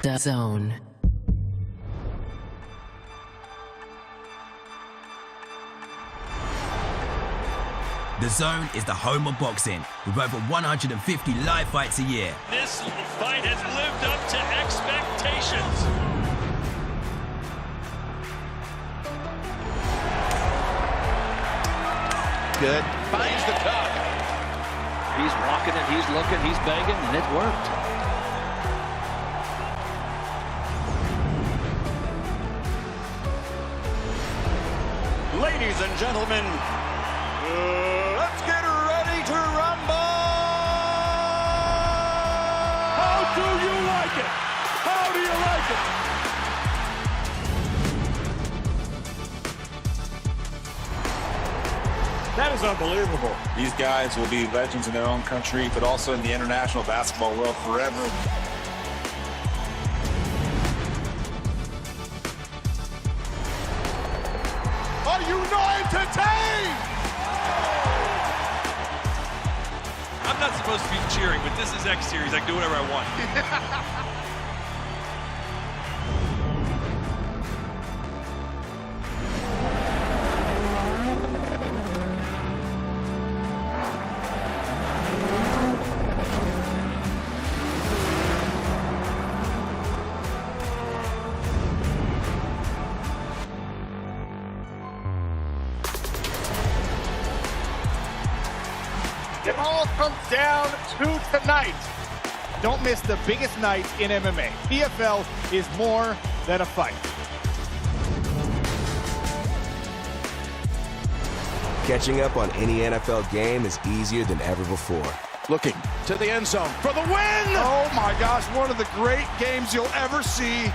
Dazn. Dazn is the home of boxing, with over 150 live fights a year. This fight has lived up to expectations. Good. Finds the tuck. He's walking it, he's looking, he's begging, and it worked. Ladies and gentlemen, let's get ready to rumble! How do you like it? How do you like it? That is unbelievable. These guys will be legends in their own country, but also in the international basketball world forever. Are you not entertained? I'm not supposed to be cheering, but this is X Series. I can do whatever I want. It all comes down to tonight. Don't miss the biggest night in MMA. PFL is more than a fight. Catching up on any NFL game is easier than ever before. Looking to the end zone for the win! Oh my gosh, one of the great games you'll ever see.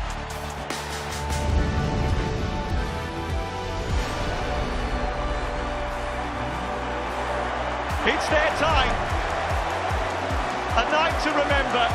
It's their time. A night to remember.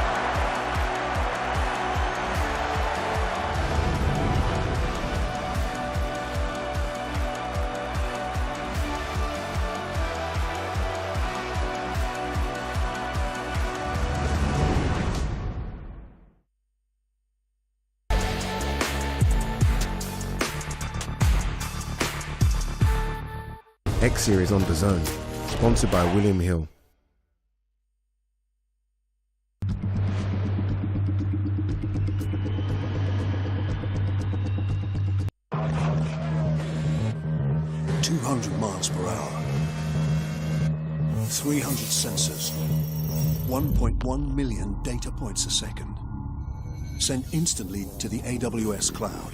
X Series on Dazn, sponsored by William Hill. miles per hour, 300 sensors, 1.1 million data points a second, sent instantly to the AWS cloud,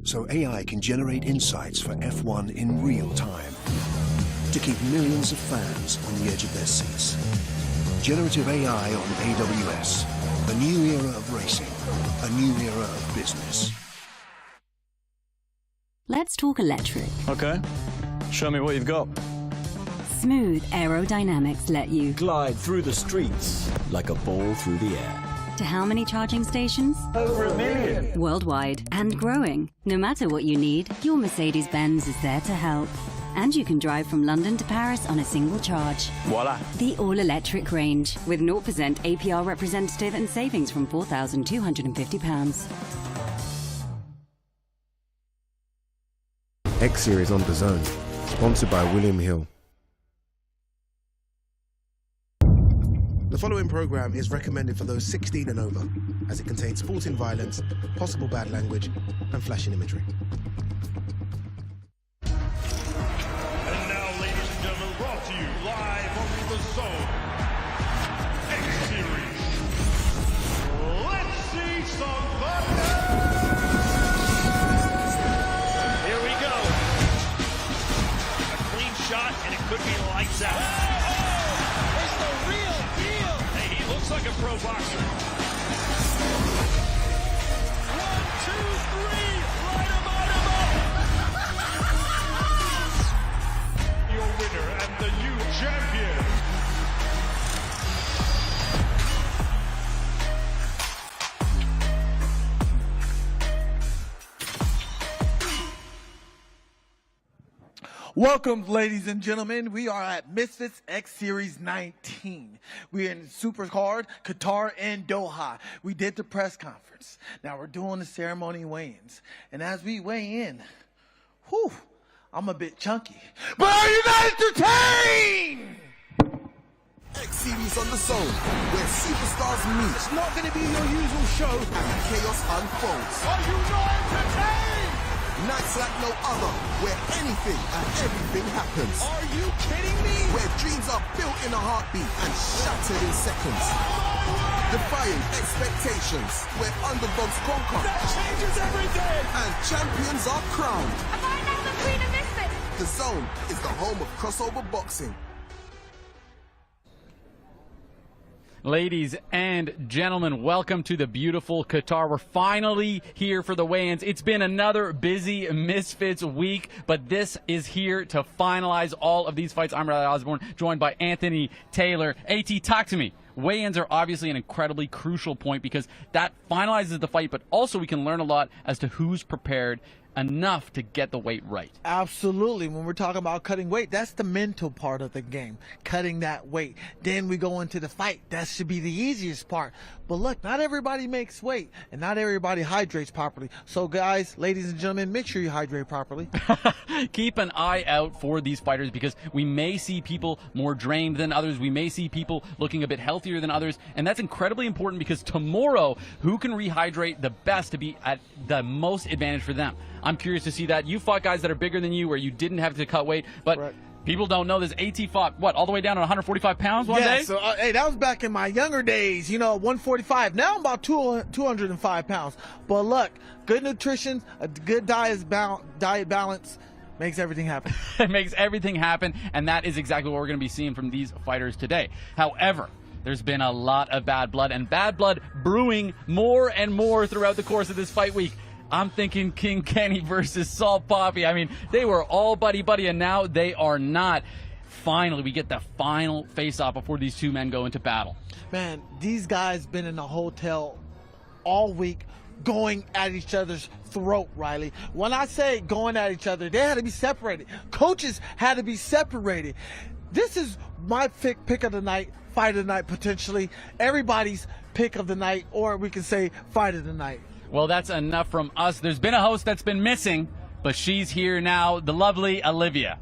so AI can generate insights for F1 in real time, to keep millions of fans on the edge of their seats. Generative AI on AWS, a new era of racing, a new era of business. Let's talk electric. Okay. Show me what you've got. Smooth aerodynamics let you glide through the streets like a ball through the air. To how many charging stations? Over 1 million. Worldwide and growing. No matter what you need, your Mercedes-Benz is there to help. And you can drive from London to Paris on a single charge. Voila. The all-electric range with 0% APR representative and savings from £4,250. X Series on Dazn, sponsored by William Hill. The following program is recommended for those 16 and over, as it contains sporting violence, possible bad language, and flashing imagery. And now, ladies and gentlemen, brought to you live from the zone. X Series. Let's see some thunder. Here we go. A clean shot, and it could be lights out. It's the real deal. Hey, he looks like a pro boxer. 1, 2, 3, right about it. Welcome, ladies and gentlemen. We are at Misfits X Series 19. We're in Supercard, Qatar, and Doha. We did the press conference. Now we're doing the ceremony weigh-ins. And as we weigh in, whew, I'm a bit chunky. But are you not entertained? X Series on the zone, where superstars meet. It's not going to be your usual show. And chaos unfolds. Are you not entertained? Nights like no other, where anything and everything happens. Are you kidding me? Where dreams are built in a heartbeat and shattered in seconds. Defying expectations, where underdogs conquer. That changes everything! And champions are crowned. Am I now the queen of Misfits? The zone is the home of crossover boxing. Ladies and gentlemen, welcome to the beautiful Qatar. We're finally here for the weigh-ins. It's been another busy Misfits week, but this is here to finalize all of these fights. I'm Riley Osborne, joined by Anthony Taylor. AT, talk to me. Weigh-ins are obviously an incredibly crucial point because that finalizes the fight, but also we can learn a lot as to who's prepared enough to get the weight right. Absolutely. When we're talking about cutting weight, that's the mental part of the game, cutting that weight. Then we go into the fight. That should be the easiest part. But look, not everybody makes weight, and not everybody hydrates properly. So guys, ladies and gentlemen, make sure you hydrate properly. Keep an eye out for these fighters because we may see people more drained than others. We may see people looking a bit healthier than others, and that's incredibly important because tomorrow, who can rehydrate the best to be at the most advantage for them? I'm curious to see that. You fought guys that are bigger than you where you didn't have to cut weight, but right. People don't know this. AT fought, what, all the way down to 145 pounds one day? So, hey, that was back in my younger days, 145. Now I'm about 205 pounds. But look, good nutrition, a good diet balance makes everything happen. It makes everything happen, and that is exactly what we're going to be seeing from these fighters today. However, there's been a lot of bad blood, and bad blood brewing more and more throughout the course of this fight week. I'm thinking King Kenny versus Salt Poppy. I mean, they were all buddy-buddy, and now they are not. Finally, we get the final face-off before these two men go into battle. Man, these guys been in the hotel all week going at each other's throat, Riley. When I say going at each other, they had to be separated. Coaches had to be separated. This is my pick of the night, fight of the night, potentially. Everybody's pick of the night, or we can say fight of the night. Well, that's enough from us. There's been a host that's been missing, but she's here now, the lovely Olivia.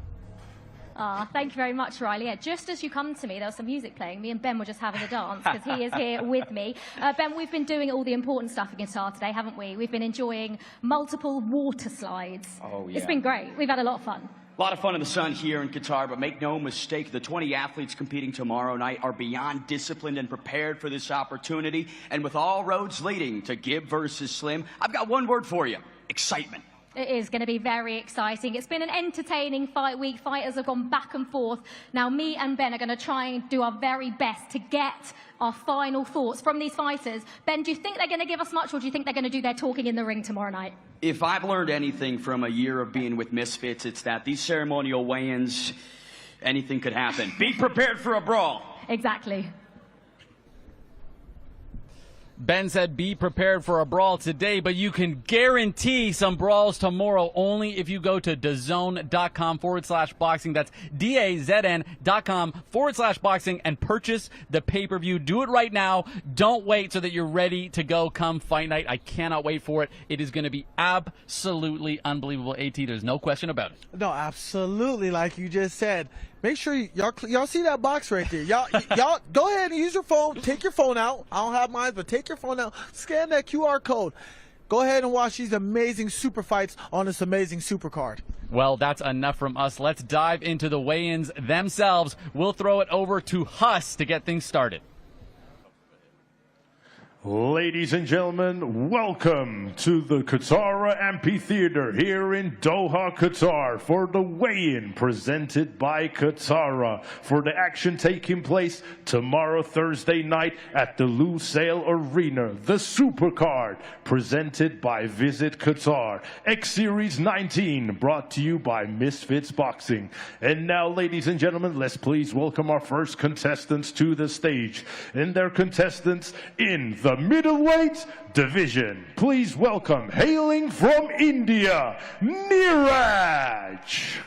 Thank you very much, Riley. Yeah, just as you come to me, there was some music playing. Me and Ben were just having a dance because he is here with me. Ben, we've been doing all the important stuff in Qatar today, haven't we? We've been enjoying multiple water slides. Oh, yeah. It's been great. We've had a lot of fun. A lot of fun in the sun here in Qatar, but make no mistake, the 20 athletes competing tomorrow night are beyond disciplined and prepared for this opportunity. And with all roads leading to Gibb versus Slim, I've got one word for you: excitement. It is going to be very exciting. It's been an entertaining fight week. Fighters have gone back and forth. Now, me and Ben are going to try and do our very best to get our final thoughts from these fighters. Ben, do you think they're going to give us much, or do you think they're going to do their talking in the ring tomorrow night? If I've learned anything from a year of being with Misfits, it's that these ceremonial weigh-ins, anything could happen. Be prepared for a brawl. Exactly. Ben said be prepared for a brawl today, but you can guarantee some brawls tomorrow only if you go to dazn.com/boxing. That's DAZN.com/boxing and purchase the pay-per-view. Do it right now. Don't wait so that you're ready to go come fight night. I cannot wait for it. It is going to be absolutely unbelievable. AT, there's no question about it. No, absolutely, like you just said. Make sure y'all see that box right there. Y'all go ahead and use your phone. Take your phone out. I don't have mine, but take your phone out. Scan that QR code. Go ahead and watch these amazing super fights on this amazing Supercard. Well, that's enough from us. Let's dive into the weigh-ins themselves. We'll throw it over to Huss to get things started. Ladies and gentlemen, welcome to the Qatar Amphitheater here in Doha, Qatar for the weigh-in presented by Qatar for the action taking place tomorrow, Thursday night at the Lusail Arena. The Supercard presented by Visit Qatar. X Series 19 brought to you by Misfits Boxing. And now, ladies and gentlemen, let's please welcome our first contestants to the stage. And their contestants in the middleweight division. Please welcome, hailing from India, Neeraj.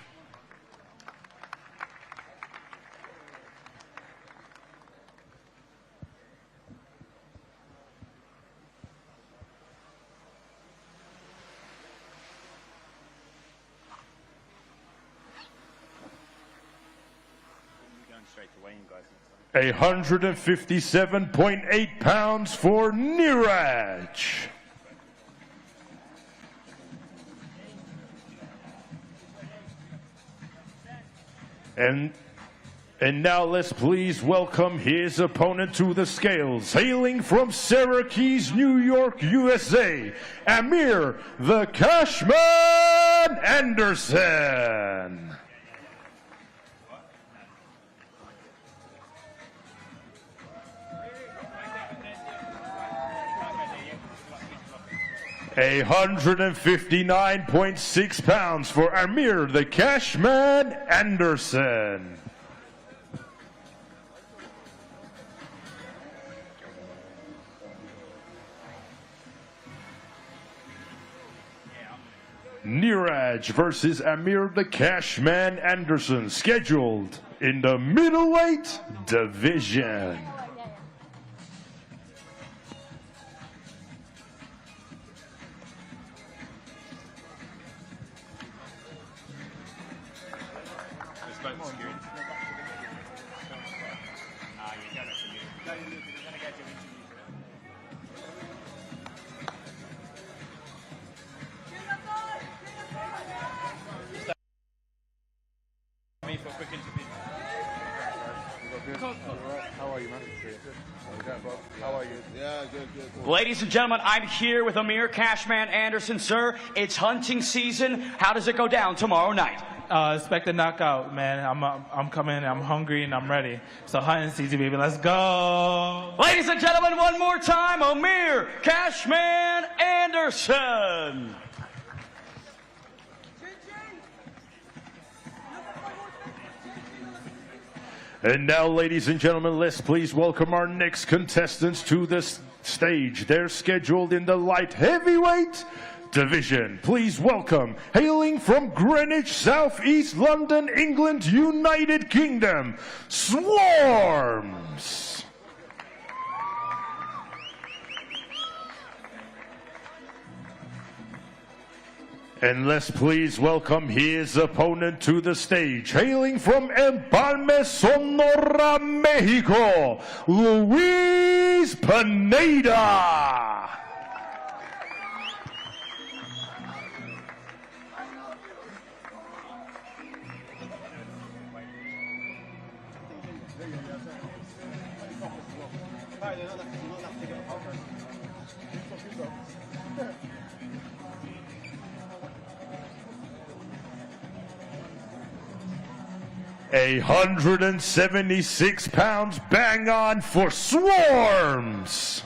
157.8 pounds for Niraj. And now let's please welcome his opponent to the scales. Hailing from Syracuse, New York, USA, Amir the Cashman Anderson. A 159.6 pounds for Amir the Cashman Anderson. Niraj versus Amir the Cashman Anderson, scheduled in the middleweight division. Ladies and gentlemen, I'm here with Amir Cashman Anderson. Sir, it's hunting season. How does it go down tomorrow night? Expect a knockout, man. I'm coming, I'm hungry, and I'm ready. So hunting season, baby. Let's go. Ladies and gentlemen, one more time, Amir Cashman Anderson. And now, ladies and gentlemen, let's please welcome our next contestants to the stage. They're scheduled in the light heavyweight division. Please welcome, hailing from Greenwich, Southeast London, England, United Kingdom, Swarms. And let's please welcome his opponent to the stage, hailing from Empalme, Sonora, Mexico, Luis Pineda. A 176 pounds bang on for Swarms.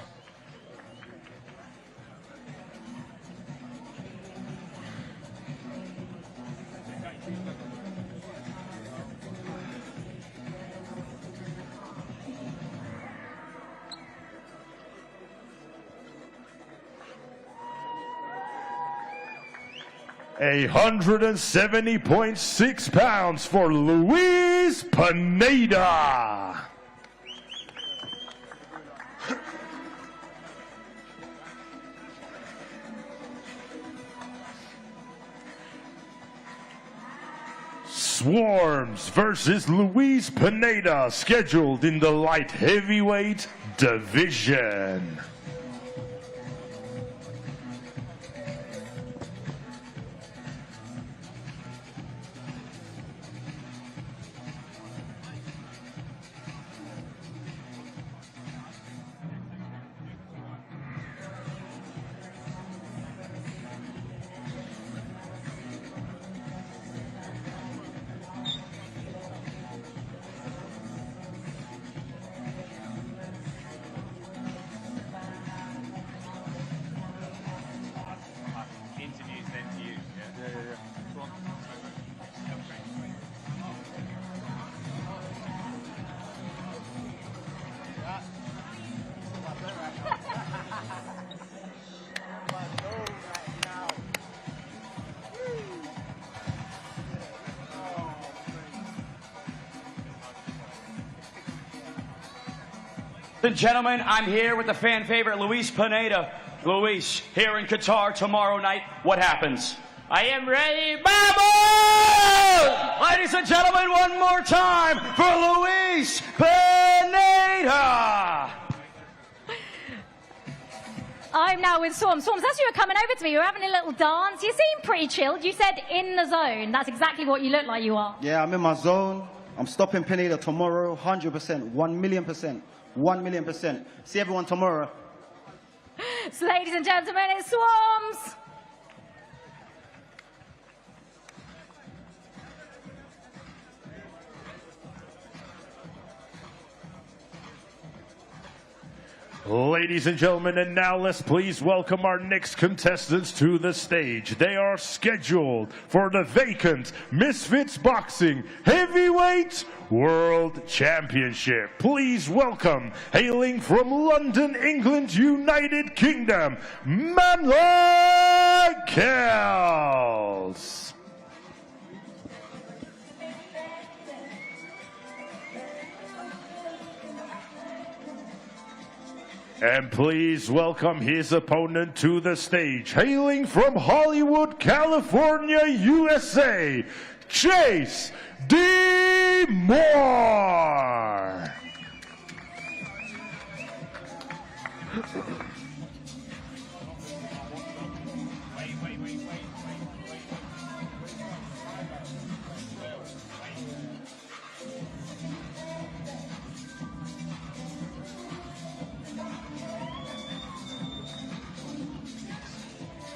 A 170.6 pounds for Luis Pineda. Swarms versus Luis Pineda, scheduled in the light heavyweight division. Ladies and gentlemen, I'm here with the fan favorite Luis Pineda. Luis, here in Qatar tomorrow night, what happens? I am ready. Vamos! Ladies and gentlemen, one more time for Luis Pineda. I'm now with Swarm. Swarms, as you were coming over to me, you were having a little dance. You seem pretty chilled. You said in the zone. That's exactly what you look like you are. Yeah, I'm in my zone. I'm stopping Pineda tomorrow, 100%, 1,000,000%, 1,000,000%. See everyone tomorrow. So, ladies and gentlemen, it's Swarms. Ladies and gentlemen, and now let's please welcome our next contestants to the stage. They are scheduled for the vacant Misfits Boxing Heavyweight World Championship. Please welcome, hailing from London, England, United Kingdom, Manly Kells. And please welcome his opponent to the stage, hailing from Hollywood, California, USA, Chase D. Moore.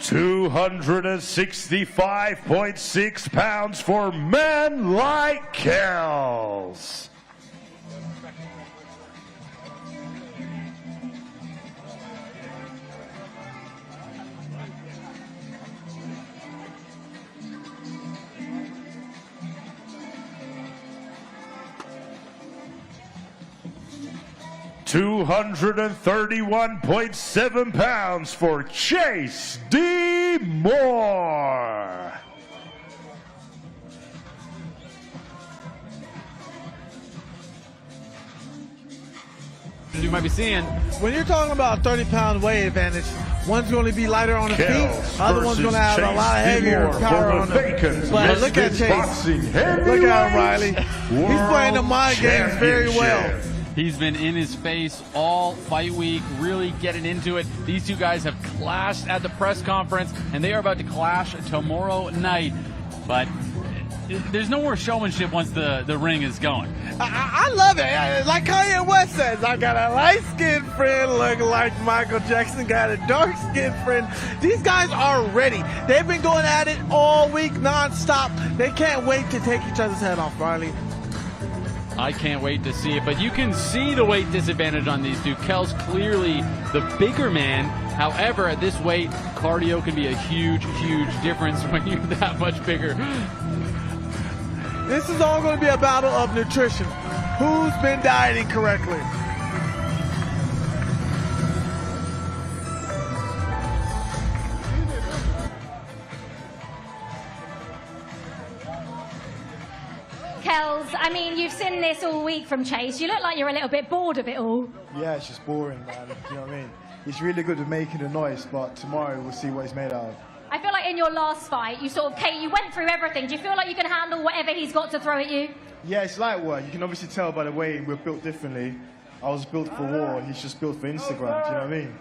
265.6 pounds for men like Kells. £231.7 for Chase D. Moore. As you might be seeing, when you're talking about a 30-pound weight advantage, one's going to be lighter on the feet, other one's going to have a lot of heavier power on them. But look at Chase. Look at him, Riley. He's playing the mind games very well. He's been in his face all fight week, really getting into it. These two guys have clashed at the press conference, and they are about to clash tomorrow night. But there's no more showmanship once the ring is going. I love it. Like Kanye West says, I got a light-skinned friend looking like Michael Jackson, got a dark-skinned friend. These guys are ready. They've been going at it all week non-stop. They can't wait to take each other's head off, Riley. I can't wait to see it, but you can see the weight disadvantage on these two. Kells clearly the bigger man. However, at this weight, cardio can be a huge, huge difference when you're that much bigger. This is all going to be a battle of nutrition. Who's been dieting correctly? Kells, I mean, you've seen this all week from Chase. You look like you're a little bit bored of it all. Yeah, it's just boring, man. Do you know what I mean? He's really good at making a noise, but tomorrow we'll see what he's made out of. I feel like in your last fight, you went through everything. Do you feel like you can handle whatever he's got to throw at you? Yeah, it's light work. You can obviously tell by the way we're built differently. I was built for war, and he's just built for Instagram. Do you know what I mean?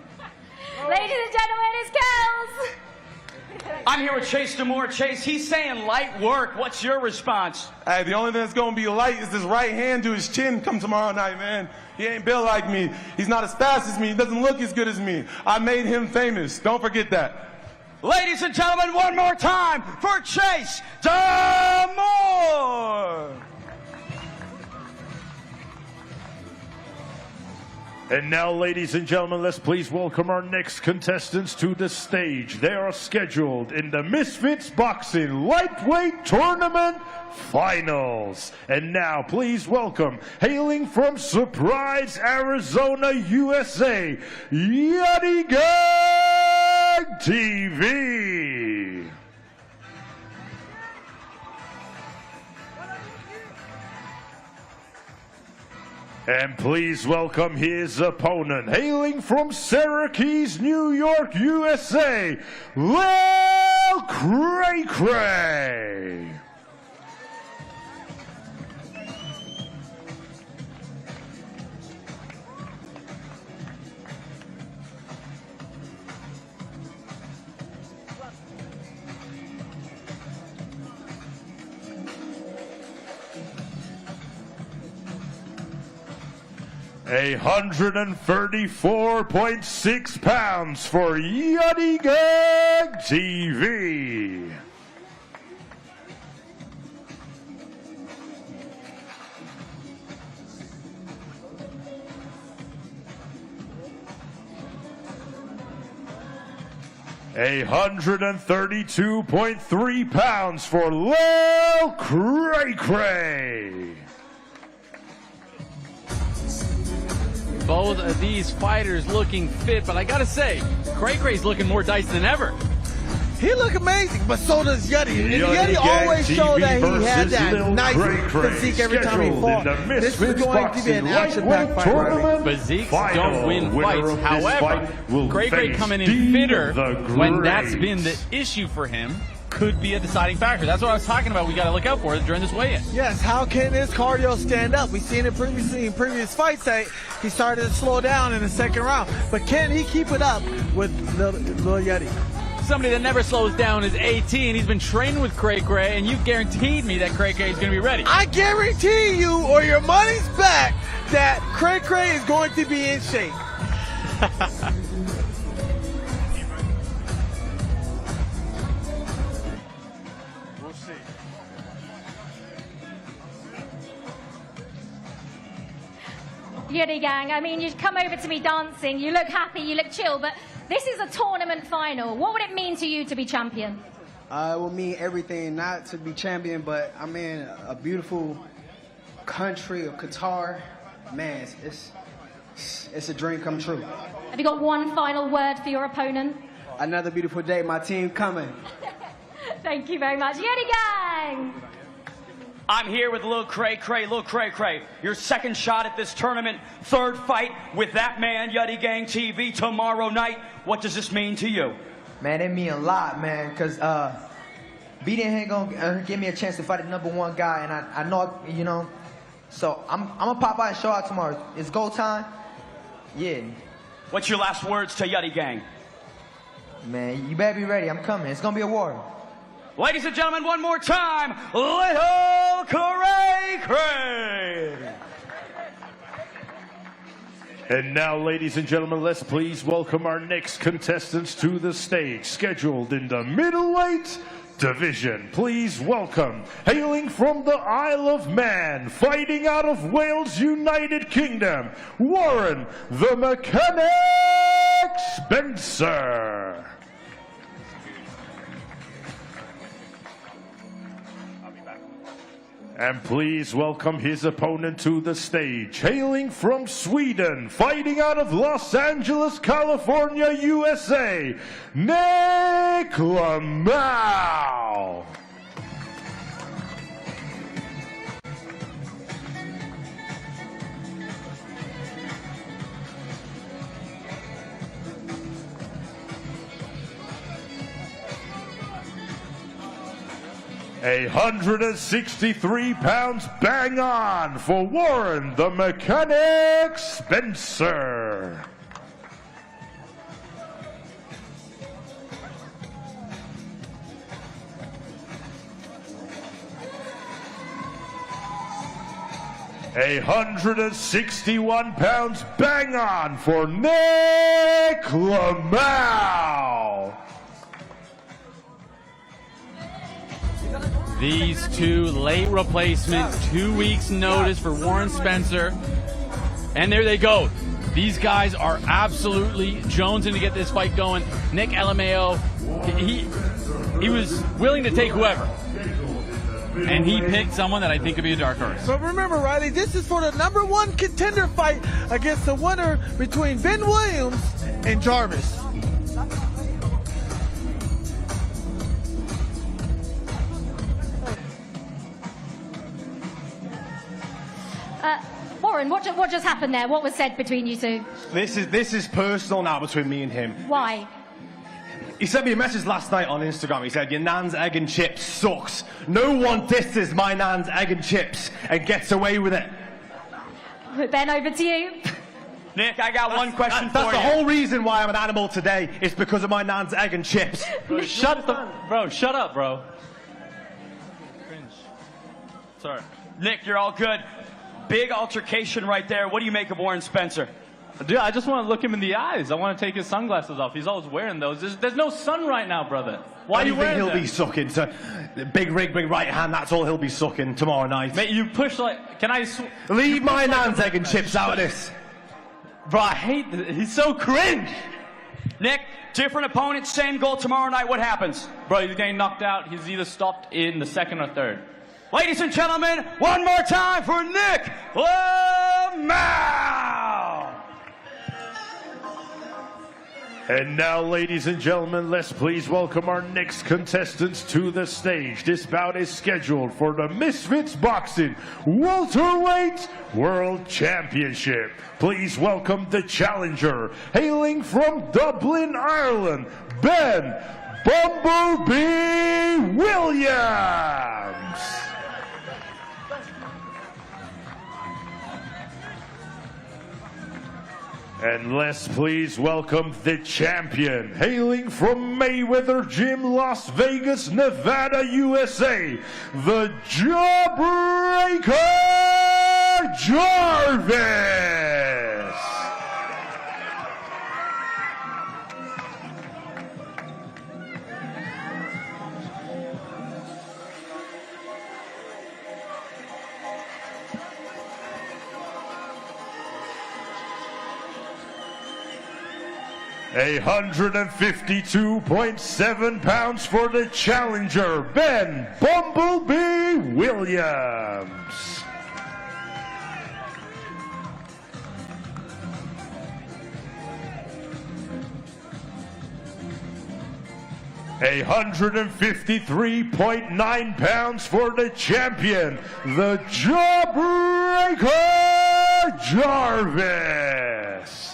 Ladies and gentlemen, it's Kells. I'm here with Chase Moore. Chase, he's saying light work. What's your response? Hey, the only thing that's going to be light is this right hand to his chin come tomorrow night, man. He ain't built like me. He's not as fast as me. He doesn't look as good as me. I made him famous. Don't forget that. Ladies and gentlemen, one more time for Chase Moore. And now, ladies and gentlemen, let's please welcome our next contestants to the stage. They are scheduled in the Misfits Boxing Lightweight Tournament Finals. And now, please welcome, hailing from Surprise, Arizona, USA, Yachty Gang TV. And please welcome his opponent, hailing from Syracuse, New York, USA, Lil Cray Cray. A 134.6 pounds for Yadi Gang TV. A 132.3 pounds for Lil Cray Cray. Both of these fighters looking fit, but I gotta say, Cray Cray's looking more diced than ever. He look amazing, but so does Yeti. And Yeti always showed that he had that nice physique every time he fought. This is going to be an action-packed fight. Physiques don't win fights. However, Cray Cray coming in fitter when that's been the issue for him could be a deciding factor. That's what I was talking about. We got to look out for it during this weigh-in. Yes, how can his cardio stand up? We've seen it previously in previous fights that he started to slow down in the second round. But can he keep it up with Lil Yeti? Somebody that never slows down is 18. He's been training with Cray Cray, and you've guaranteed me that Cray Cray is going to be ready. I guarantee you, or your money's back, that Cray Cray is going to be in shape. We'll see. Yeti Gang, I mean, you come over to me dancing, you look happy, you look chill, but this is a tournament final. What would it mean to you to be champion? It will mean everything, not to be champion, but I'm in a beautiful country of Qatar. Man, it's a dream come true. Have you got one final word for your opponent? Another beautiful day, my team coming. Thank you very much. Yeti Gang! I'm here with Lil Cray Cray. Lil Cray Cray, your second shot at this tournament, third fight with that man, Yadi Gang TV, tomorrow night. What does this mean to you? Man, it mean a lot, man, because beating him gonna give me a chance to fight the #1 guy, and I know, you know, so I'm gonna pop out and show out tomorrow. It's go time. Yeah. What's your last words to Yadi Gang? Man, you better be ready. I'm coming. It's gonna be a war. Ladies and gentlemen, one more time, Little Cray Cray. And now, ladies and gentlemen, let's please welcome our next contestants to the stage, scheduled in the middleweight division. Please welcome, hailing from the Isle of Man, fighting out of Wales, United Kingdom, Warren the Mechanic Spencer. And please welcome his opponent to the stage, hailing from Sweden, fighting out of Los Angeles, California, USA, Nick Lamau. A 163 pounds bang on for Warren the Mechanic Spencer. A 161 pounds bang on for Nick Lamau. These two late replacement, 2 weeks notice for Warren Spencer. And there they go. These guys are absolutely jonesing to get this fight going. Nick Lamau, he was willing to take whoever. And he picked someone that I think could be a dark horse. But remember, Riley, this is for the #1 contender fight against the winner between Ben Williams and Jarvis. Warren, what just happened there? What was said between you two? This is personal now between me and him. Why? He sent me a message last night on Instagram. He said, your nan's egg and chips sucks. No one disses my nan's egg and chips and gets away with it. Ben, over to you. Nick, I got one question for you. That's the whole reason why I'm an animal today. It's because of my nan's egg and chips. Bro, shut up, bro. Cringe. Sorry. Nick, you're all good. Big altercation right there. What do you make of Warren Spencer? Dude, I just want to look him in the eyes. I want to take his sunglasses off. He's always wearing those. There's no sun right now, brother. Why are you wearing he'll them? be sucking? So, big rig, big right hand, that's all he'll be sucking tomorrow night. Mate, you push like... Can I... Leave my nan's egg and chips out of this. Bro, I hate this. He's so cringe. Nick, different opponent, same goal tomorrow night. What happens? Bro, he's getting knocked out. He's either stopped in the second or third. Ladies and gentlemen, one more time for Nick Lamau! And now, ladies and gentlemen, let's please welcome our next contestants to the stage. This bout is scheduled for the Misfits Boxing Welterweight World Championship. Please welcome the challenger, hailing from Dublin, Ireland, Ben Bumblebee Williams. And let's please welcome the champion, hailing from Mayweather Gym, Las Vegas, Nevada, USA, the Jawbreaker Jarvis. A 152.7 pounds for the challenger, Ben Bumblebee Williams. A 153.9 pounds for the champion, the Jawbreaker Jarvis.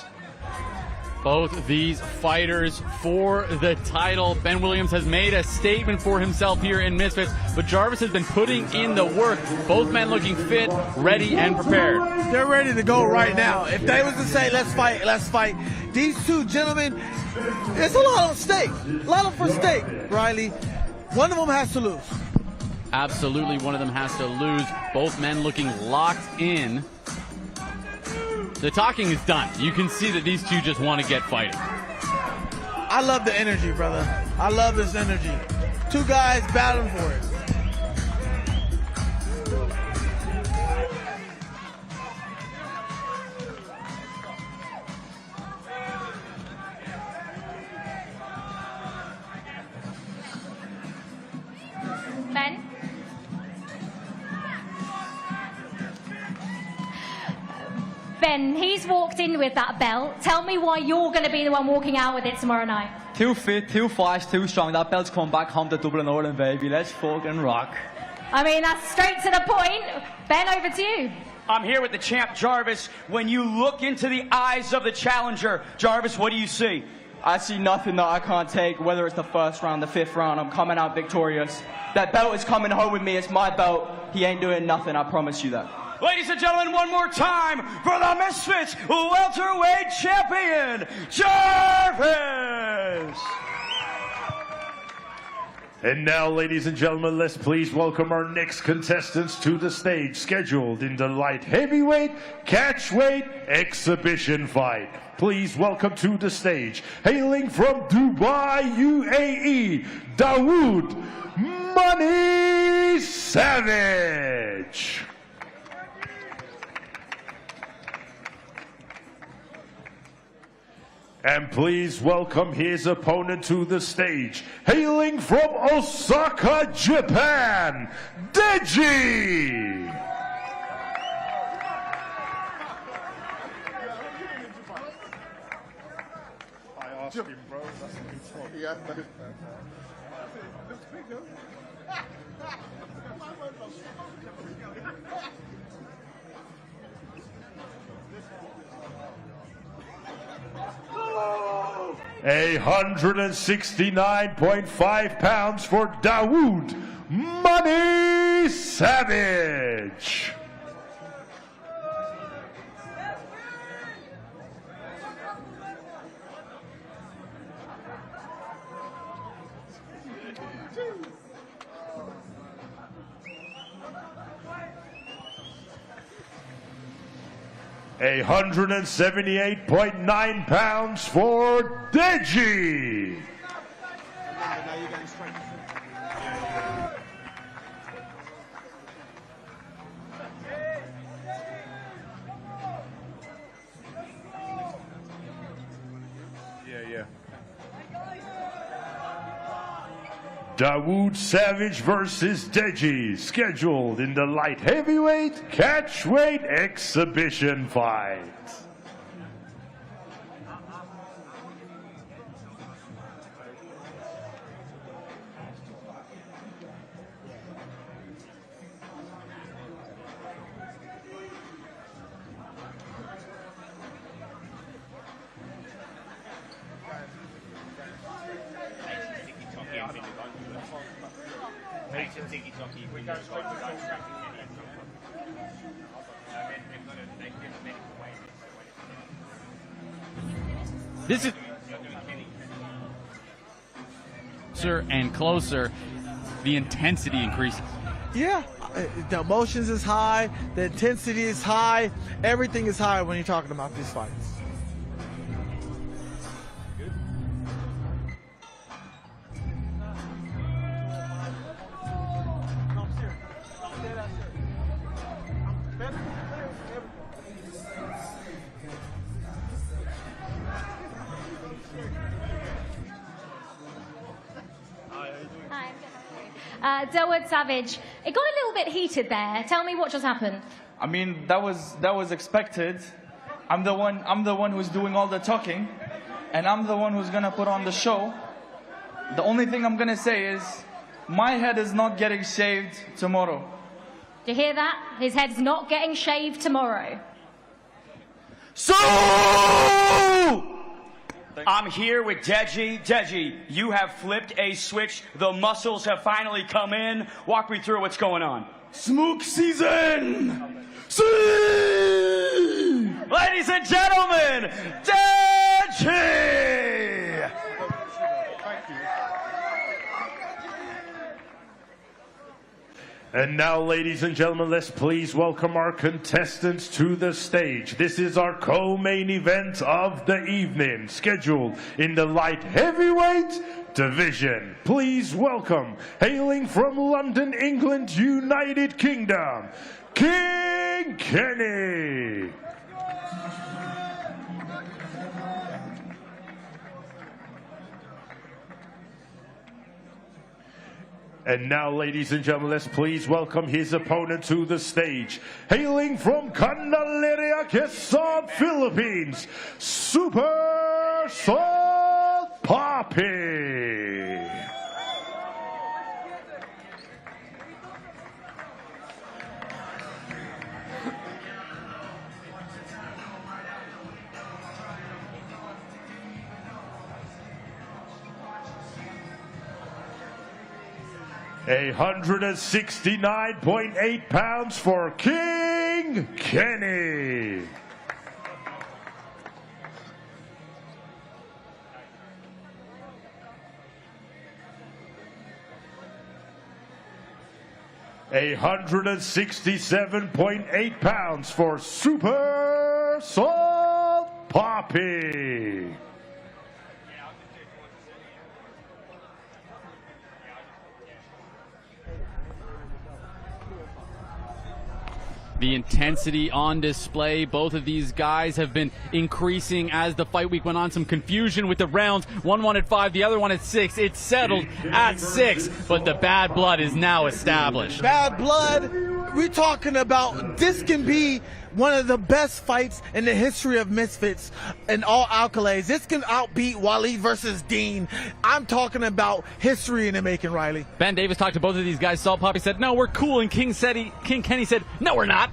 Both these fighters for the title. Ben Williams has made a statement for himself here in Misfits, but Jarvis has been putting in the work. Both men looking fit, ready, and prepared. They're ready to go right now. If they was to say, let's fight, let's fight. These two gentlemen, it's a lot at stake. A lot for stake, Riley. One of them has to lose. Absolutely, one of them has to lose. Both men looking locked in. The talking is done. You can see that these two just want to get fighting. I love the energy, brother. I love this energy. Two guys battling for it. Ben? Ben, he's walked in with that belt. Tell me why you're going to be the one walking out with it tomorrow night. Too fit, too fast, too strong. That belt's come back home to Dublin, Ireland, baby. Let's fucking rock. I mean, that's straight to the point. Ben, over to you. I'm here with the champ, Jarvis. When you look into the eyes of the challenger, Jarvis, what do you see? I see nothing that I can't take, whether it's the first round, the fifth round. I'm coming out victorious. That belt is coming home with me. It's my belt. He ain't doing nothing, I promise you that. Ladies and gentlemen, one more time for the Misfits welterweight champion, Jarvis! And now, ladies and gentlemen, let's please welcome our next contestants to the stage, scheduled in the light heavyweight catchweight exhibition fight. Please welcome to the stage, hailing from Dubai, UAE, Dawood Money Savage. And please welcome his opponent to the stage, hailing from Osaka, Japan, Dazn. I asked him, bro. That's a good talk. Yeah, that is bad. 169.5 pounds for Dawood Money Savage. A 178.9 pounds for Dazn. Dawood Savage versus Dazn, scheduled in the light heavyweight catchweight exhibition fight. This is closer and closer. The intensity increases. Yeah, the emotions is high, the intensity is high, everything is high when you're talking about these fights. Dawood Savage, it got a little bit heated there. Tell me what just happened. I mean, that was expected. I'm the one who's doing all the talking, and I'm the one who's gonna put on the show. The only thing I'm gonna say is, my head is not getting shaved tomorrow. Do you hear that? His head's not getting shaved tomorrow. So I'm here with Dazn. Dazn, you have flipped a switch. The muscles have finally come in. Walk me through what's going on. Smoke season! Ladies and gentlemen, Dazn! And now, ladies and gentlemen, let's please welcome our contestants to the stage. This is our co-main event of the evening, scheduled in the light heavyweight division. Please welcome, hailing from London, England, United Kingdom, King Kenny. And now, ladies and gentlemen, let's please welcome his opponent to the stage. Hailing from Candelaria, Quezon, Philippines, Super Salt Poppy. A 169.8 pounds for King Kenny. A 167.8 pounds for Super Salt Poppy. The intensity on display. Both of these guys have been increasing as the fight week went on. Some confusion with the rounds. One at 5, the other one at 6. It's settled at 6, but the bad blood is now established. Bad blood. We're talking about this can be one of the best fights in the history of Misfits and all accolades. This can outbeat Waleed versus Dean. I'm talking about history in the making, Riley. Ben Davis talked to both of these guys. Salt Poppy said, no, we're cool. And King Kenny said, no, we're not.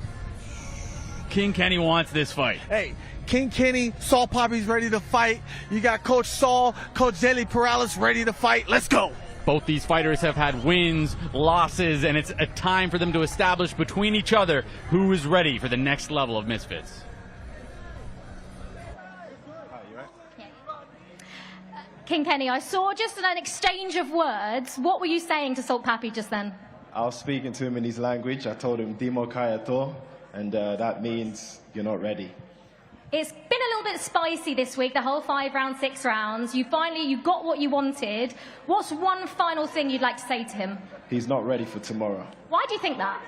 King Kenny wants this fight. Hey, King Kenny, Saul Poppy's ready to fight. You got Coach Saul, Coach Jelly Perales ready to fight. Let's go. Both these fighters have had wins, losses, and it's a time for them to establish between each other who is ready for the next level of Misfits. King Kenny, I saw just an exchange of words. What were you saying to Salt Pappy just then? I was speaking to him in his language. I told him Dimo Kayato, and that means you're not ready. It's been a little bit spicy this week, the whole 5 rounds, 6 rounds. You got what you wanted. What's one final thing you'd like to say to him? He's not ready for tomorrow. Why do you think that?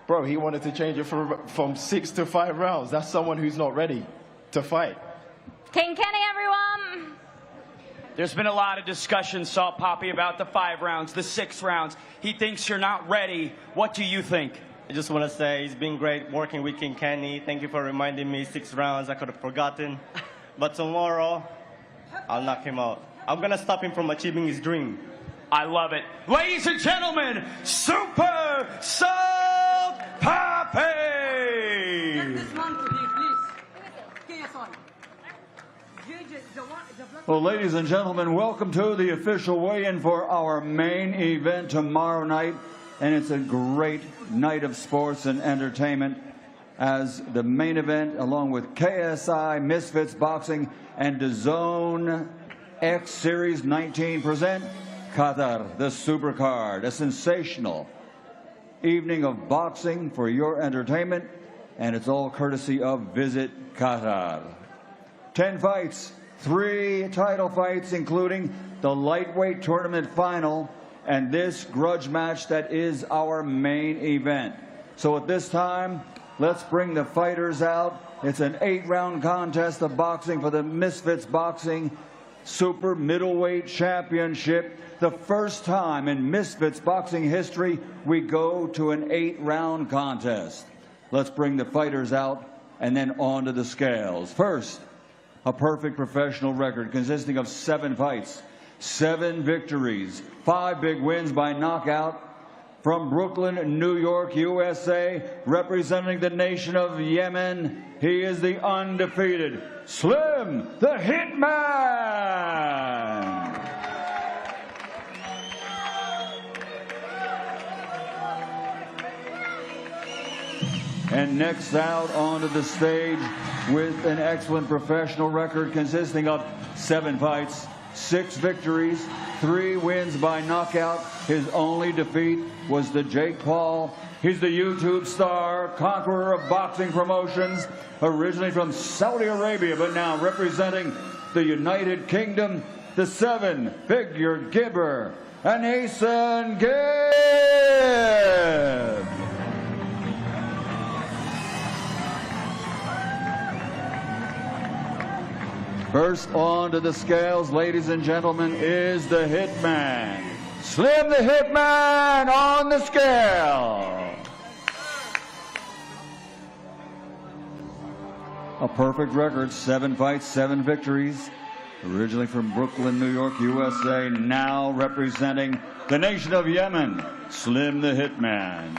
Bro, he wanted to change it from 6 to 5 rounds. That's someone who's not ready to fight. King Kenny, everyone! There's been a lot of discussion, Salt Poppy, about the 5 rounds, the 6 rounds. He thinks you're not ready. What do you think? I just want to say it's been great working with King Kenny. Thank you for reminding me 6 rounds. I could have forgotten. But tomorrow, I'll knock him out. I'm going to stop him from achieving his dream. I love it. Ladies and gentlemen, Super Salt Poppy! Well, ladies and gentlemen, welcome to the official weigh-in for our main event tomorrow night. And it's a great night of sports and entertainment as the main event, along with KSI, Misfits Boxing, and Dazn X Series 19 present Qatar, the Supercard, a sensational evening of boxing for your entertainment, and it's all courtesy of Visit Qatar. 10 fights, 3 title fights, including the lightweight tournament final, and this grudge match that is our main event. So at this time, let's bring the fighters out. It's an 8-round contest of boxing for the Misfits Boxing Super Middleweight Championship. The first time in Misfits Boxing history we go to an 8-round contest. Let's bring the fighters out and then on to the scales. First, a perfect professional record consisting of 7 fights, 7 victories, 5 big wins by knockout. From Brooklyn, New York, USA, representing the nation of Yemen, he is the undefeated Slim the Hitman. And next out onto the stage with an excellent professional record consisting of 7 fights, 6 victories, 3 wins by knockout. His only defeat was to Jake Paul. He's the YouTube star, conqueror of boxing promotions, originally from Saudi Arabia, but now representing the United Kingdom, the 7-figure gibber, Dazn Gibb. First on to the scales, ladies and gentlemen, is the Hitman. Slim the Hitman on the scale. A perfect record, 7 fights, 7 victories. Originally from Brooklyn, New York, USA, now representing the nation of Yemen, Slim the Hitman.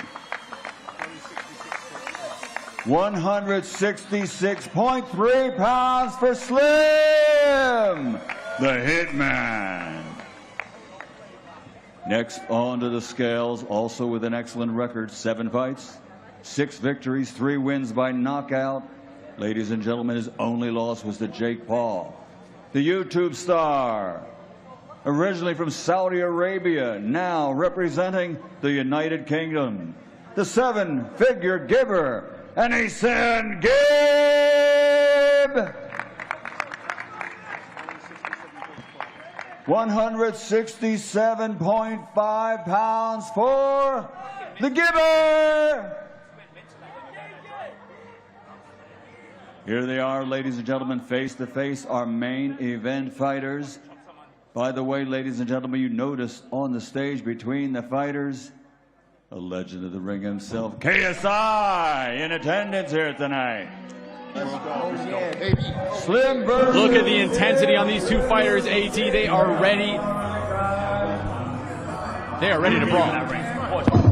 166.3 pounds for Slim the Hitman. Next on to the scales, also with an excellent record, 7 fights, 6 victories, 3 wins by knockout. Ladies and gentlemen, his only loss was to Jake Paul, the YouTube star, originally from Saudi Arabia, now representing the United Kingdom, the 7-figure giver, Dazn Gibb. 167.5 pounds for the Gibber. Here they are, ladies and gentlemen, face to face, our main event fighters. By the way, ladies and gentlemen, you notice on the stage between the fighters, a legend of the ring himself, KSI, in attendance here tonight. Slim versus... Look at the intensity on these 2 fighters, AT. They are ready. They are ready to brawl.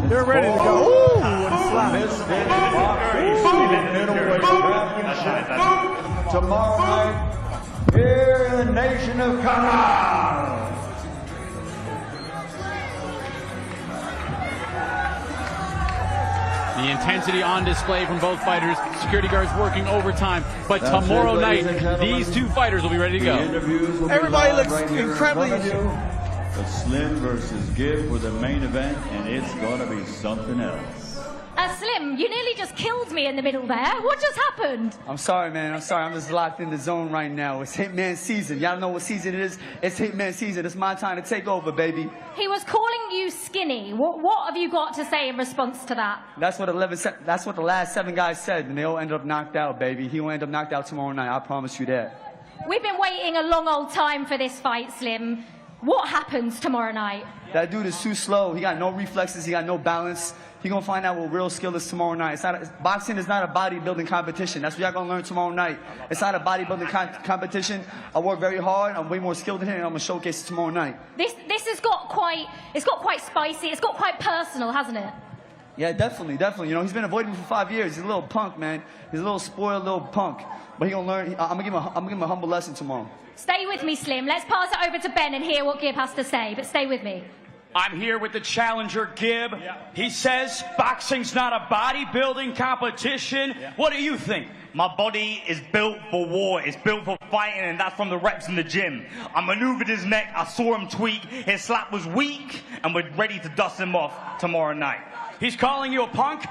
They're ready to go. Ooh, what a slap. Misfits Boxing Middleweight Championship. tomorrow night here in the nation of Qatar. The intensity on display from both fighters. Security guards working overtime. But That's tomorrow it, night, gentlemen. these two fighters will be ready to go. Everybody looks incredibly The Slim versus Gibb for the main event, and it's going to be something else. Slim, you nearly just killed me in the middle there. What just happened? I'm sorry, man. I'm sorry. I'm just locked in the zone right now. It's Hitman season. Y'all know what season it is? It's Hitman season. It's my time to take over, baby. He was calling you skinny. What have you got to say in response to that? That's what the last 7 guys said, and they all ended up knocked out, baby. He will end up knocked out tomorrow night. I promise you that. We've been waiting a long old time for this fight, Slim. What happens tomorrow night? That dude is too slow. He got no reflexes. He got no balance. He gonna find out what real skill is tomorrow night. Boxing is not a bodybuilding competition. That's what y'all gonna learn tomorrow night. It's not a bodybuilding competition. I work very hard. I'm way more skilled than him, and I'm gonna showcase it tomorrow night. This has got quite spicy. It's got quite personal, hasn't it? Yeah, definitely. You know, he's been avoiding me for 5 years. He's a little punk, man. He's a little spoiled little punk. But he gonna learn. I'm gonna give him a humble lesson tomorrow. Stay with me, Slim. Let's pass it over to Ben and hear what Gibb has to say. But stay with me. I'm here with the challenger, Gibb. He says boxing's not a bodybuilding competition. What do you think? My body is built for war. It's built for fighting, and that's from the reps in the gym. I maneuvered his neck. I saw him tweak. His slap was weak, and we're ready to dust him off tomorrow night. He's calling you a punk?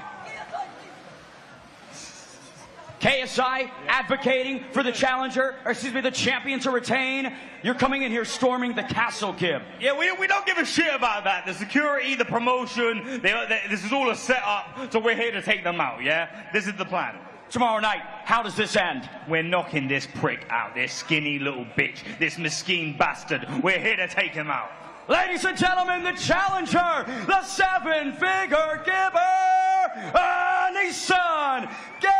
KSI advocating for the challenger, or excuse me, the champion to retain. You're coming in here storming the castle, Gibb. Yeah, we don't give a shit about that. The security, the promotion, this is all a setup, so we're here to take them out, yeah? This is the plan. Tomorrow night, how does this end? We're knocking this prick out, this skinny little bitch, this mesquite bastard. We're here to take him out. Ladies and gentlemen, the challenger, the 7-figure Gibber, Nissan Gibb.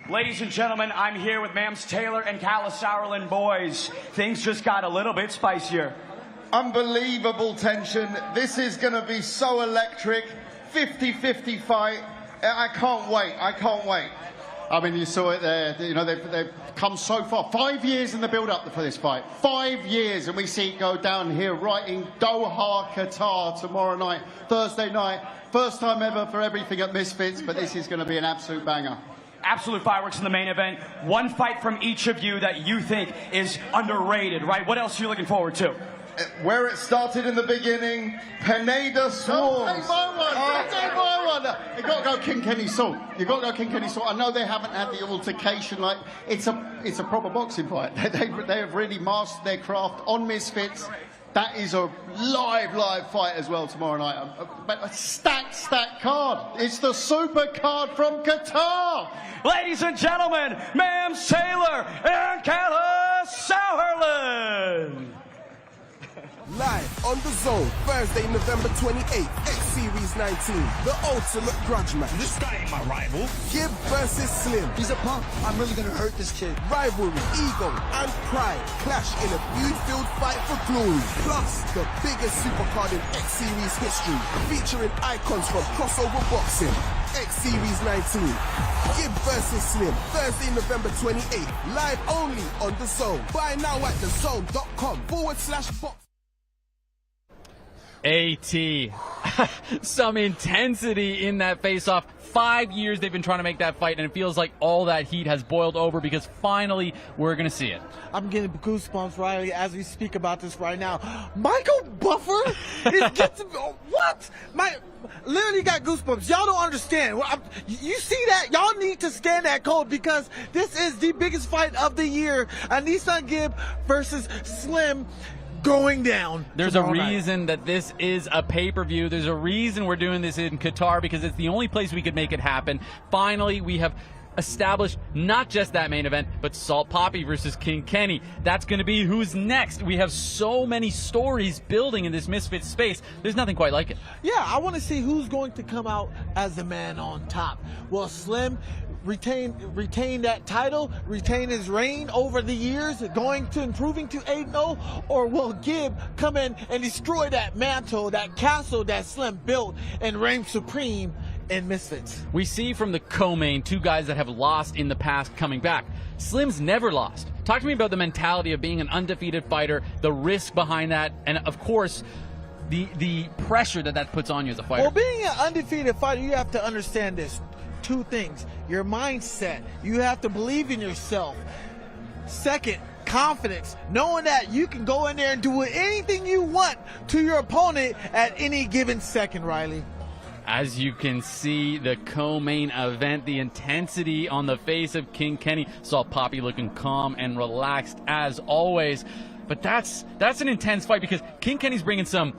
Ladies and gentlemen, I'm here with Mams Taylor and Calla Sauerland boys. Things just got a little bit spicier. Unbelievable tension. This is going to be so electric. 50-50 fight. I can't wait. I mean, you saw it there. You know, they've come so far. 5 years in the build-up for this fight. 5 years, and we see it go down here right in Doha, Qatar tomorrow night, Thursday night. First time ever for everything at Misfits, but this is going to be an absolute banger. Absolute fireworks in the main event. One fight from each of you that you think is underrated, right? What else are you looking forward to? Where it started in the beginning, Pineda Swarms. Don't take my one. You got to go King Kenny Salt. You got to go King Kenny Salt. I know they haven't had the altercation. Like it's a proper boxing fight. They have really mastered their craft on Misfits. That is a live fight as well tomorrow night. But a stacked card. It's the Supercard from Qatar. Ladies and gentlemen, Mams Taylor and Calla Sauerland. Live on the Zone, Thursday, November 28th, X-Series 19, the ultimate grudge match. This guy ain't my rival. Gibb versus Slim. He's a punk. I'm really gonna hurt this kid. Rivalry, ego, and pride clash in a feud-filled fight for glory. Plus, the biggest supercard in X-Series history, featuring icons from crossover boxing. X-Series 19, Gibb versus Slim, Thursday, November 28th, live only on The Zone. Buy now at thezone.com/box. AT. Some intensity in that face-off. 5 years they've been trying to make that fight, and it feels like all that heat has boiled over because finally we're going to see it. I'm getting goosebumps, Riley, as we speak about this right now. Michael Buffer is getting... What? Literally got goosebumps. Y'all don't understand. You see that? Y'all need to stand that code because this is the biggest fight of the year. Nissan Gibb versus Slim. Going down. There's a reason that this is a pay-per-view. There's a reason we're doing this in Qatar because it's the only place we could make it happen. Finally, we have established not just that main event, but Salt Poppy versus King Kenny. That's going to be who's next. We have so many stories building in this Misfits space. There's nothing quite like it. Yeah, I want to see who's going to come out as the man on top. Will Slim retain that title, retain his reign over the years, going to improving to 8-0, or will Gibb come in and destroy that mantle, that castle that Slim built and reign supreme in Misfits. We see from the co-main 2 guys that have lost in the past coming back. Slim's never lost. Talk to me about the mentality of being an undefeated fighter, the risk behind that, and of course, the pressure that puts on you as a fighter. Well, being an undefeated fighter, you have to understand this. 2 things. Your mindset. You have to believe in yourself. Second, confidence. Knowing that you can go in there and do anything you want to your opponent at any given second, Riley. As you can see, the co-main event, the intensity on the face of King Kenny. Saw Poppy looking calm and relaxed as always. But that's an intense fight because King Kenny's bringing some,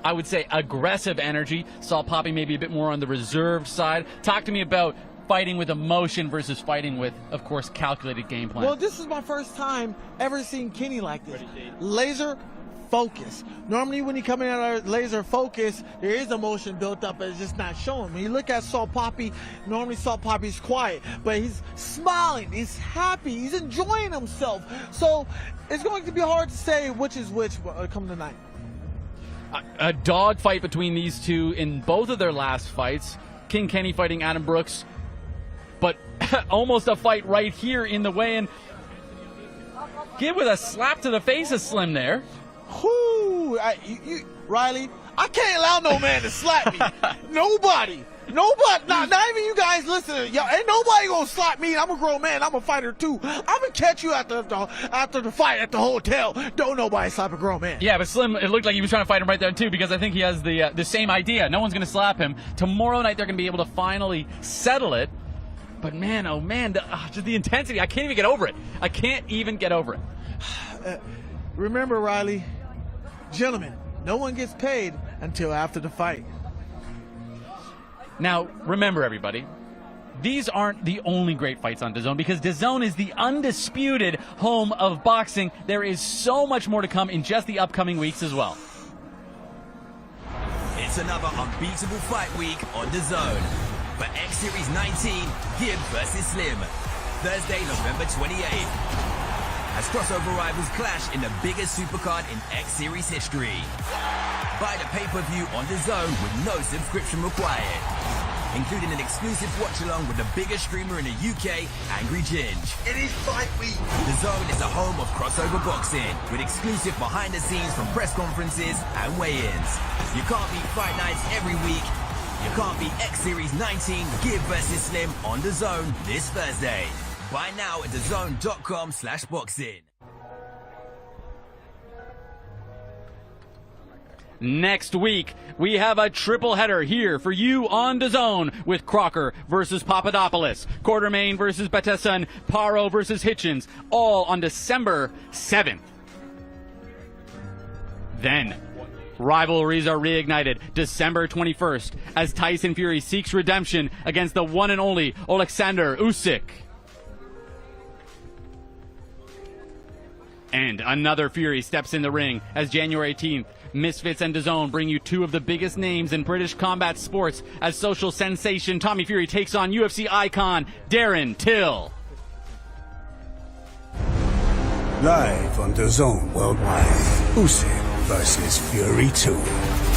I would say, aggressive energy. Saw Poppy maybe a bit more on the reserved side. Talk to me about fighting with emotion versus fighting with, of course, calculated game plan. Well, this is my first time ever seeing Kenny like this. Laser focus. Normally when he come in at laser focus, there is emotion built up, but it's just not showing. When you look at Saw Poppy, normally Saw Poppy's quiet, but he's smiling, he's happy, he's enjoying himself. So it's going to be hard to say which is which come tonight. A dog fight between these 2 in both of their last fights. King Kenny fighting Adam Brooks, but almost a fight right here in the weigh-in. Give with a slap to the face of Slim there. Whoo! Riley, I can't allow no man to slap me. Nobody, not even you guys listening. Yo, ain't nobody gonna slap me. I'm a grown man. I'm a fighter too. I'm gonna catch you after the fight at the hotel. Don't nobody slap a grown man. Yeah, but Slim, it looked like he was trying to fight him right there too, because I think he has the same idea. No one's gonna slap him. Tomorrow night they're gonna be able to finally settle it. But man, oh man, just the intensity. I can't even get over it. I can't even get over it. Remember, Riley, gentlemen, no one gets paid until after the fight. Now, remember, everybody, these aren't the only great fights on Dazn, because Dazn is the undisputed home of boxing. There is so much more to come in just the upcoming weeks as well. It's another unbeatable fight week on Dazn. For X Series 19, Gibb versus Slim. Thursday, November 28th. As crossover rivals clash in the biggest supercard in X Series history. Buy the pay-per-view on Dazn with no subscription required, including an exclusive watch-along with the biggest streamer in the UK, Angry Ginge. It is fight week. Dazn is the home of crossover boxing, with exclusive behind-the-scenes from press conferences and weigh-ins. You can't beat fight nights every week. You can't beat X Series 19, Gibb versus Slim on Dazn this Thursday. Buy now at dazn.com/boxing. Next week, we have a triple header here for you on Dazn with Crocker versus Papadopoulos, Quartermain versus Bateson, Paro versus Hitchens, all on December 7th. Then, rivalries are reignited December 21st as Tyson Fury seeks redemption against the one and only Alexander Usyk. And another Fury steps in the ring as January 18th, Misfits and Dazn bring you 2 of the biggest names in British combat sports as social sensation Tommy Fury takes on UFC icon Darren Till. Live on Dazn Worldwide, Usyk versus Fury 2,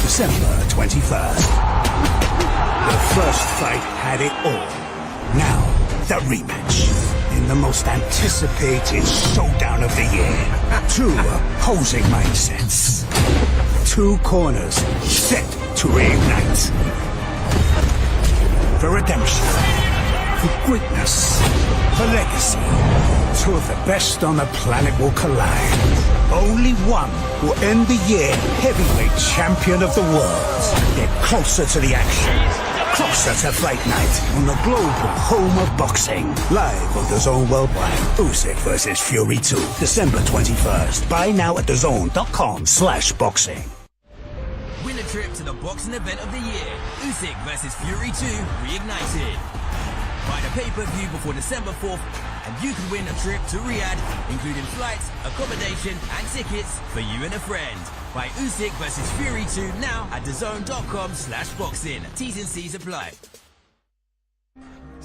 December 23rd. The first fight had it all. Now, the rematch. In the most anticipated showdown of the year. 2 opposing mindsets. 2 corners set to reignite. For redemption. For greatness. For legacy. 2 of the best on the planet will collide. Only one will end the year heavyweight champion of the world. Get closer to the action. Closer to Fight Night on the global home of boxing. Live on Dazn Worldwide. Usyk versus Fury 2, December 21st. Buy now at dazn.com/boxing. Win a trip to the boxing event of the year. Usyk versus Fury 2 reignited. Buy the pay-per-view before December 4th and you can win a trip to Riyadh, including flights, accommodation and tickets for you and a friend. Buy Usyk versus Fury 2 now at dazn.com/boxing. T's and C's apply.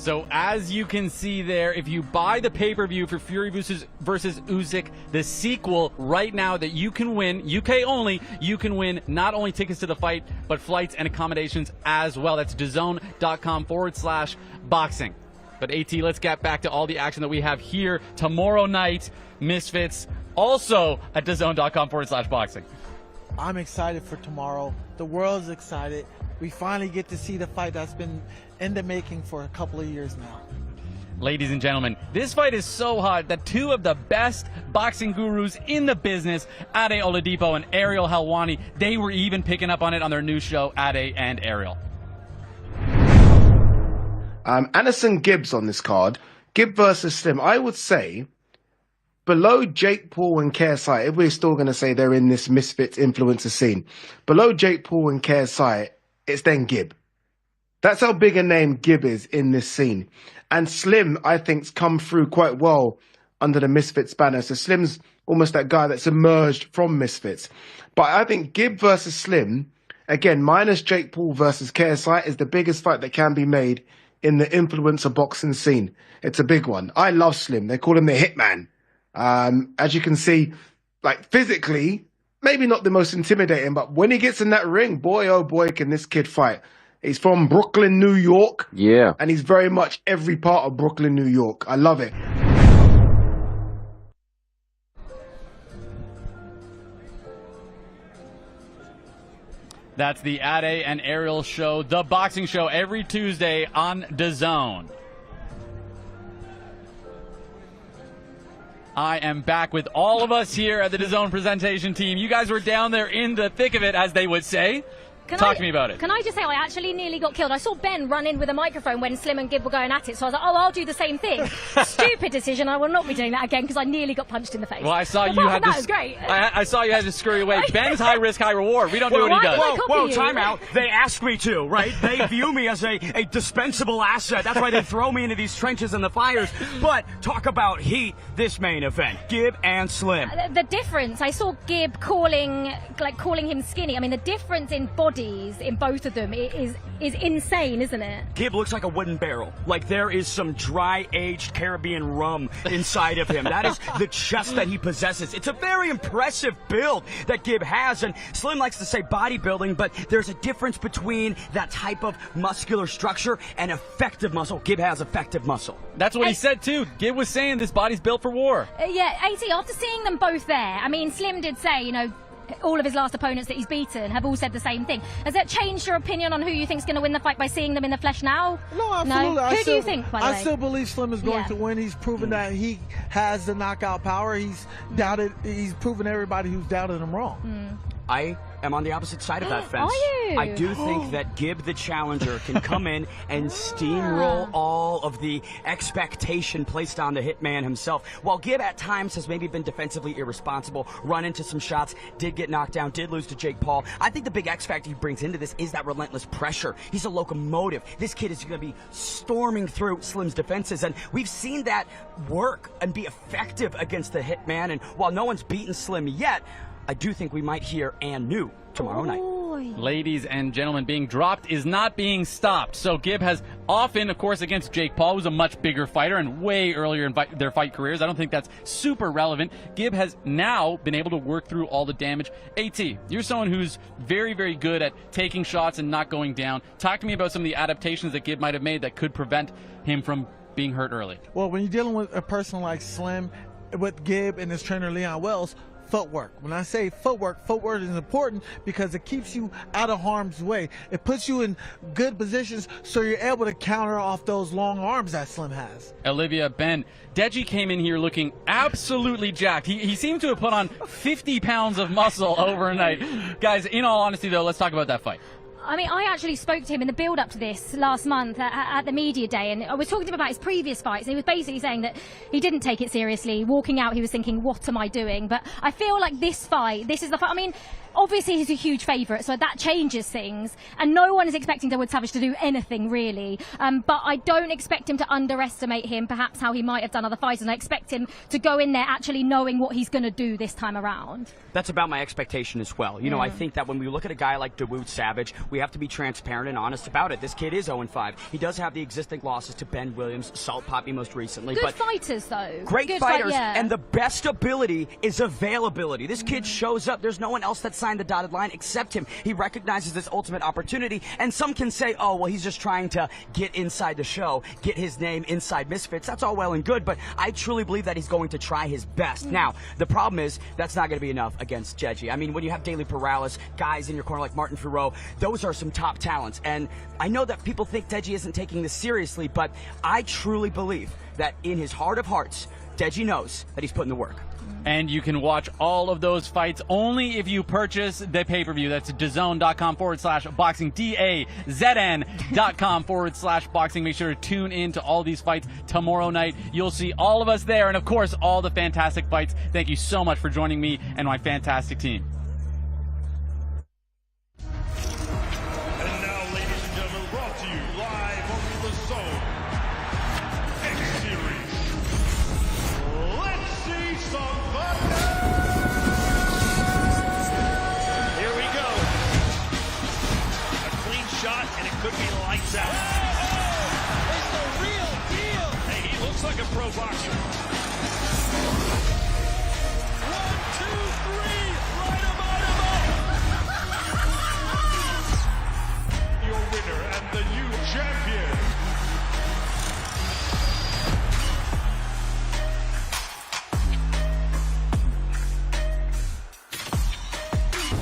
So as you can see there, if you buy the pay-per-view for Fury versus Usyk, the sequel right now that you can win, UK only, you can win not only tickets to the fight, but flights and accommodations as well. That's DAZN.com/boxing. But AT, let's get back to all the action that we have here tomorrow night. Misfits, also at DAZN.com/boxing. I'm excited for tomorrow. The world's excited. We finally get to see the fight that's been in the making for a couple of years now. Ladies and gentlemen, this fight is so hot that two of the best boxing gurus in the business, Ade Oladipo and Ariel Helwani, they were even picking up on it on their new show, Ade and Ariel. Anderson Gibbs on this card. Gibb versus Slim. I would say below Jake Paul and KSI, everybody's still going to say they're in this Misfits influencer scene. Below Jake Paul and KSI, it's then Gibb. That's how big a name Gibb is in this scene. And Slim, I think's come through quite well under the Misfits banner. So Slim's almost that guy that's emerged from Misfits. But I think Gibb versus Slim, again, minus Jake Paul versus KSI, is the biggest fight that can be made in the influencer boxing scene. It's a big one. I love Slim. They call him the Hitman. As you can see, like physically, maybe not the most intimidating, but when he gets in that ring, boy, oh boy, can this kid fight. He's from Brooklyn, New York. Yeah. And he's very much every part of Brooklyn, New York. I love it. That's the Ade and Ariel show, the boxing show, every Tuesday on DAZN. I am back with all of us here at the DAZN presentation team. You guys were down there in the thick of it, as they would say. Talk to me about it. Can I just say, I actually nearly got killed. I saw Ben run in with a microphone when Slim and Gibb were going at it, so I was like, oh, I'll do the same thing. Stupid decision. I will not be doing that again because I nearly got punched in the face. Well, I saw you had that was great. I saw you had to scurry away. Ben's high risk, high reward. We don't do what he does. Whoa, time out. They ask me to, right? They view me as a dispensable asset. That's why they throw me into these trenches and the fires. But talk about heat, this main event. Gibb and Slim. The difference, I saw Gibb calling him skinny. I mean, the difference in bodies in both of them is insane, isn't it? Gibb looks like a wooden barrel. Like there is some dry-aged Caribbean rum inside of him. That is the chest that he possesses. It's a very impressive build that Gibb has, and Slim likes to say bodybuilding, but there's a difference between that type of muscular structure and effective muscle. Gibb has effective muscle. That's what he said, too. Gibb was saying this body's built for war. Yeah, AT, after seeing them both there, I mean, Slim did say, you know, all of his last opponents that he's beaten have all said the same thing. Has that changed your opinion on who you think's going to win the fight by seeing them in the flesh now? No, absolutely. No? Who do you think, by the way? I still believe Slim is going to win. He's proven that he has the knockout power. He's proven everybody who's doubted him wrong. I am on the opposite side of that fence. Are you? I do think that Gibb, the challenger, can come in and steamroll all of the expectation placed on the Hitman himself. While Gibb at times has maybe been defensively irresponsible, run into some shots, did get knocked down, did lose to Jake Paul, I think the big X factor he brings into this is that relentless pressure. He's a locomotive. This kid is going to be storming through Slim's defenses, and we've seen that work and be effective against the Hitman. And while no one's beaten Slim yet, I do think we might hear and new tomorrow night. Ladies and gentlemen, being dropped is not being stopped. So Gibb has often, of course, against Jake Paul, who's a much bigger fighter and way earlier in their fight careers. I don't think that's super relevant. Gibb has now been able to work through all the damage. AT, you're someone who's very, very good at taking shots and not going down. Talk to me about some of the adaptations that Gibb might have made that could prevent him from being hurt early. Well, when you're dealing with a person like Slim, with Gibb and his trainer Leon Wells, footwork. When I say footwork is important because it keeps you out of harm's way. It puts you in good positions so you're able to counter off those long arms that Slim has. Olivia, Ben, Deji came in here looking absolutely jacked. He seemed to have put on 50 pounds of muscle overnight. Guys, in all honesty, though, let's talk about that fight. I mean, I actually spoke to him in the build-up to this last month at the media day, and I was talking to him about his previous fights, and he was basically saying that he didn't take it seriously. Walking out, he was thinking, what am I doing? But I feel like this fight, this is the fight. I mean, obviously he's a huge favourite, so that changes things. And no one is expecting Dawood Savage to do anything, really. But I don't expect him to underestimate him, perhaps how he might have done other fights, and I expect him to go in there actually knowing what he's going to do this time around. That's about my expectation as well. You know, I think that when we look at a guy like Dawood Savage, we have to be transparent and honest about it. This kid is 0-5. He does have the existing losses to Ben Williams, Salt Poppy most recently. Good but fighters, though. Great Good fighters, yeah. and the best ability is availability. This kid shows up. There's no one else that signed the dotted line except him. He recognizes this ultimate opportunity, and some can say, oh, well, he's just trying to get inside the show, get his name inside Misfits. That's all well and good, but I truly believe that he's going to try his best. Now, the problem is that's not going to be enough against Jeji. I mean, when you have Daily Perales, guys in your corner like Martin Fureau, those are some top talents. And I know that people think Deji isn't taking this seriously, but I truly believe that in his heart of hearts, Deji knows that he's putting the work. And you can watch all of those fights only if you purchase the pay-per-view. That's DAZN.com/boxing, DAZN.com/boxing. Make sure to tune in to all these fights tomorrow night. You'll see all of us there, and of course, all the fantastic fights. Thank you so much for joining me and my fantastic team. And now, ladies and gentlemen, brought to you live on the Zone X Series. Let's see some thunder! Here we go. A clean shot, and it could be lights out. It's the real deal. Hey, he looks like a pro boxer. 1, 2, 3, light him up. Your winner and the new champion.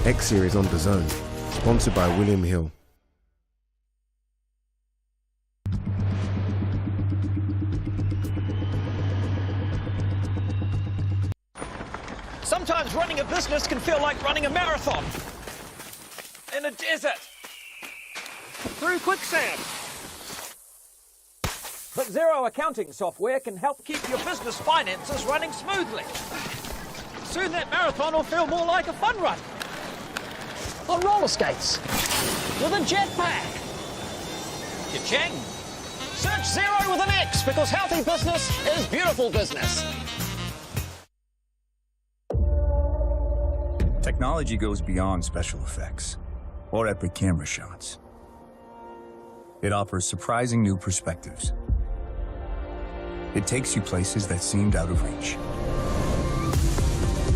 X Series on Dazn, sponsored by William Hill. Sometimes running a business can feel like running a marathon. In a desert. Through quicksand. But Xero accounting software can help keep your business finances running smoothly. Soon that marathon will feel more like a fun run. On roller skates. With a jetpack. Cha-ching. Search Xero with an X because healthy business is beautiful business. Technology goes beyond special effects or epic camera shots. It offers surprising new perspectives. It takes you places that seemed out of reach.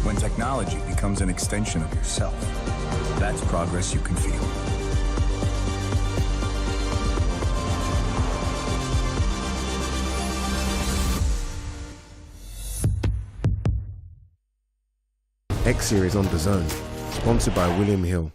When technology becomes an extension of yourself, that's progress you can feel. X Series on Dazn, sponsored by William Hill.